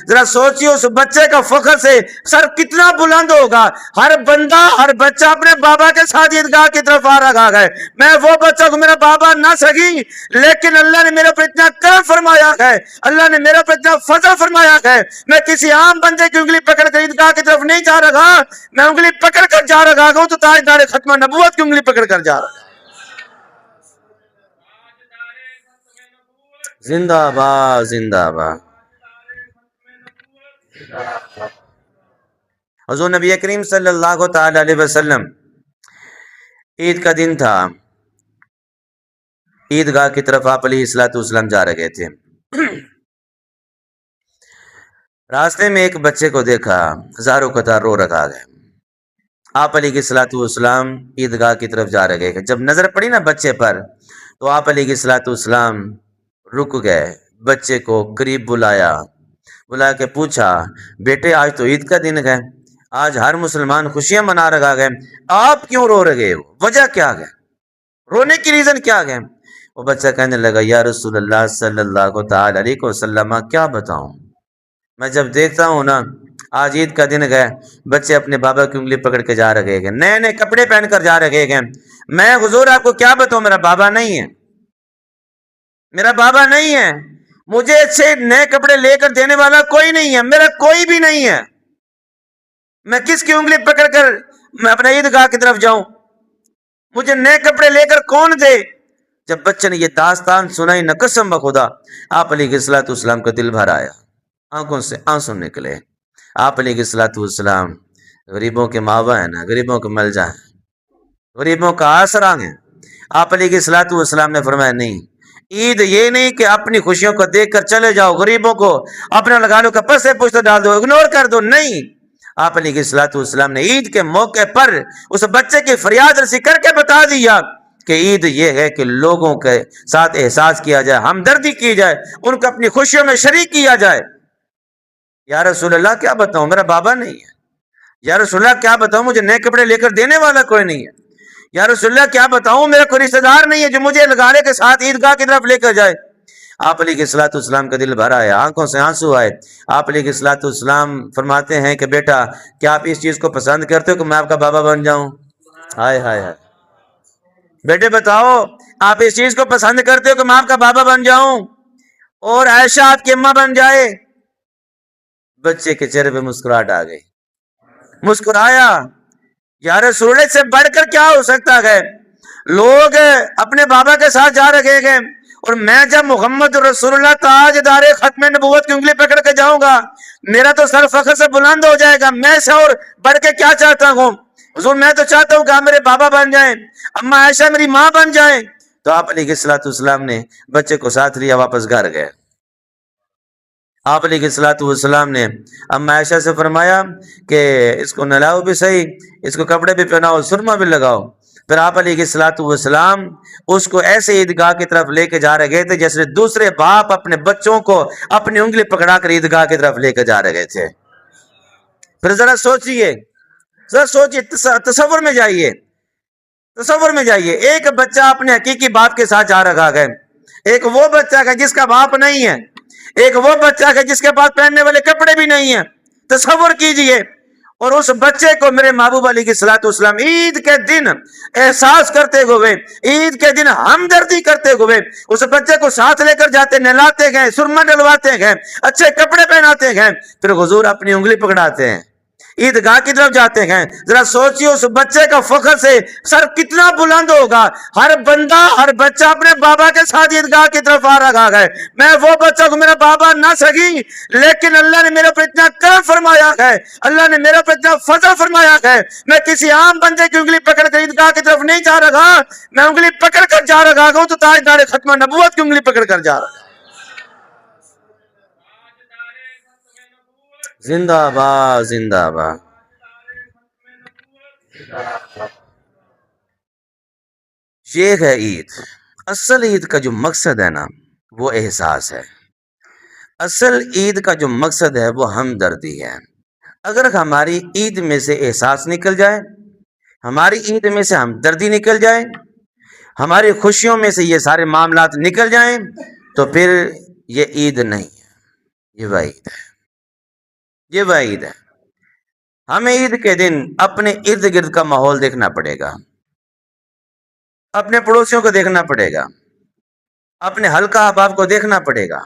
ذرا سوچیے اس بچے کا فخر سے سر کتنا بلند ہوگا. ہر بندہ ہر بچہ اپنے بابا کے ساتھ عیدگاہ کی طرف آ رہا ہے. میں وہ بچہ کو میرا بابا نہ سکی لیکن اللہ نے میرے پر اتنا کرم فرمایا ہے, اللہ نے میرے پر اتنا فضل فرمایا ہے, میں کسی عام بندے کی انگلی پکڑ کر عیدگاہ کی طرف نہیں جا رہا, میں انگلی پکڑ کر جا رہا ہوں تو تاجدار ختم نبوت کی انگلی پکڑ کر جا رہا. زندہ باد زندہ باد. حضور نبی کریم صلی اللہ تعالی علیہ وسلم عید کا دن تھا, عیدگاہ کی طرف آپ علیہ الصلوۃ والسلام جا رہے تھے. راستے میں ایک بچے کو دیکھا, ہزاروں قطار رو رکھا گیا. آپ علیہ الصلوۃ والسلام عیدگاہ کی طرف جا رہے گئے. جب نظر پڑی نا بچے پر تو آپ علیہ الصلوۃ والسلام رک گئے, بچے کو قریب بلا کے پوچھا, بیٹے آج تو عید کا دن ہے, آج ہر مسلمان خوشیاں منا رہا ہے, آپ کیوں رو رہے ہو, وجہ کیا ہے, رونے کی ریزن کیا ہے؟ وہ بچہ کہنے لگا, یا رسول اللہ صلی اللہ تعالی علیہ وسلم کیا بتاؤں, میں جب دیکھتا ہوں نا آج عید کا دن ہے, بچے اپنے بابا کی انگلی پکڑ کے جا رہے ہیں, نئے نئے کپڑے پہن کر جا رہے ہیں, میں حضور آپ کو کیا بتاؤں, میرا بابا نہیں ہے, میرا بابا نہیں ہے, مجھے اچھے نئے کپڑے لے کر دینے والا کوئی نہیں ہے, میرا کوئی بھی نہیں ہے, میں کس کی انگلی پکڑ کر میں اپنے عیدگاہ کی طرف جاؤں, مجھے نئے کپڑے لے کر کون دے. جب بچے نے یہ داستان سنائی نہ قسم بخدا آپ علیہ الصلوۃ والسلام کا دل بھر آیا, آنکھوں سے آنسو نکلے. آپ علیہ الصلوۃ والسلام غریبوں کے ماوا ہیں نا, غریبوں کے ملجا ہیں, غریبوں کا آسرا ہیں. آپ علیہ الصلوۃ والسلام نے فرمایا نہیں, عید یہ نہیں کہ اپنی خوشیوں کو دیکھ کر چلے جاؤ, غریبوں کو اپنا لگا لو, کپڑ سے پوچھ ڈال دو, اگنور کر دو, نہیں. آپ علیہ الصلوۃ والسلام نے عید کے موقع پر اس بچے کی فریاد رسی کر کے بتا دیا کہ عید یہ ہے کہ لوگوں کے ساتھ احساس کیا جائے, ہمدردی کی جائے, ان کو اپنی خوشیوں میں شریک کیا جائے. یا رسول اللہ کیا بتاؤں, میرا بابا نہیں ہے, یا رسول اللہ کیا بتاؤں, مجھے نئے کپڑے لے کر دینے والا کوئی نہیں ہے, یا رسول اللہ کیا بتاؤں, میرا کوئی رشتہ دار نہیں ہے جو مجھے لگانے کے ساتھ عیدگاہ کی طرف لے کر جائے. آپ علیہ الصلوۃ والسلام کا دل بھر آیا, آنکھوں سے آنسو آئے. آپ علیہ الصلوۃ والسلام فرماتے ہیں کہ بیٹا کیا آپ اس چیز کو پسند کرتے ہو کہ میں آپ کا بابا بن جاؤں؟ ہائے ہائے ہائے, بیٹے بتاؤ آپ اس چیز کو پسند کرتے ہو کہ میں آپ کا بابا بن جاؤں اور عائشہ آپ کی اماں بن جائے؟ بچے کے چہرے پہ مسکراہٹ آ گئی, مسکرایا. یا رسول اللہ سے بڑھ کر کیا ہو سکتا ہے, لوگ اپنے بابا کے ساتھ جا رہے ہیں اور میں جب محمد رسول اللہ تاجدار ختم نبوت کی انگلی پکڑ کے جاؤں گا میرا تو سر فخر سے بلند ہو جائے گا. میں سے اور بڑھ کے کیا چاہتا ہوں حضور, میں تو چاہتا ہوں کہ آپ میرے بابا بن جائیں, اما عائشہ میری ماں بن جائیں. تو آپ علیہ الصلوۃ والسلام نے بچے کو ساتھ لیا, واپس گھر گئے. آپ علیہ الصلوۃ والسلام نے اما عائشہ سے فرمایا کہ اس کو نہلاؤ بھی صحیح, اس کو کپڑے بھی پہناؤ, سرما بھی لگاؤ. پھر آپ علیہ الصلوۃ والسلام اس کو ایسے عیدگاہ کی طرف لے کے جا رہے تھے جیسے دوسرے باپ اپنے بچوں کو اپنی انگلی پکڑا کر عیدگاہ کی طرف لے کے جا رہے تھے. پھر ذرا سوچئے, تصور میں جائیے, تصور میں جائیے, ایک بچہ اپنے حقیقی باپ کے ساتھ جا رہا ہے, ایک وہ بچہ ہے جس کا باپ نہیں ہے, ایک وہ بچہ ہے جس کے پاس پہننے والے کپڑے بھی نہیں ہیں. تصور کیجئے, اور اس بچے کو میرے محبوب علیہ الصلوۃ والسلام عید کے دن احساس کرتے ہوئے, عید کے دن ہمدردی کرتے ہوئے اس بچے کو ساتھ لے کر جاتے, نہلاتے گئے, سرما ڈلواتے گئے, اچھے کپڑے پہناتے گئے, پھر حضور اپنی انگلی پکڑاتے ہیں, عیدگاہ کی طرف جاتے ہیں. ذرا سوچیے اس بچے کا فخر سے سر کتنا بلند ہوگا, ہر بندہ ہر بچہ اپنے بابا کے ساتھ عیدگاہ کی طرف آ رہا ہے. میں وہ بچہ کو میرا بابا نہ سکی لیکن اللہ نے میرے پر اتنا کرم فرمایا ہے, اللہ نے میرے پر اتنا فضل فرمایا ہے, میں کسی عام بندے کی انگلی پکڑ کر عیدگاہ کی طرف نہیں جا رہا, میں انگلی پکڑ کر جا رہا ہوں تو تاجدار ختم نبوت کی انگلی پکڑ کر جا رہا. زندہ باد زندہ باد. یہ ہے عید. اصل عید کا جو مقصد ہے نا وہ احساس ہے, اصل عید کا جو مقصد ہے وہ ہمدردی ہے. اگر ہماری عید میں سے احساس نکل جائے, ہماری عید میں سے ہمدردی نکل جائے, ہماری خوشیوں میں سے یہ سارے معاملات نکل جائیں تو پھر یہ عید نہیں ہے, یہ وعید ہے. یہ وعید ہے. ہمیں عید کے دن اپنے ارد گرد کا ماحول دیکھنا پڑے گا، اپنے پڑوسیوں کو دیکھنا پڑے گا، اپنے حلقہ احباب کو دیکھنا پڑے گا.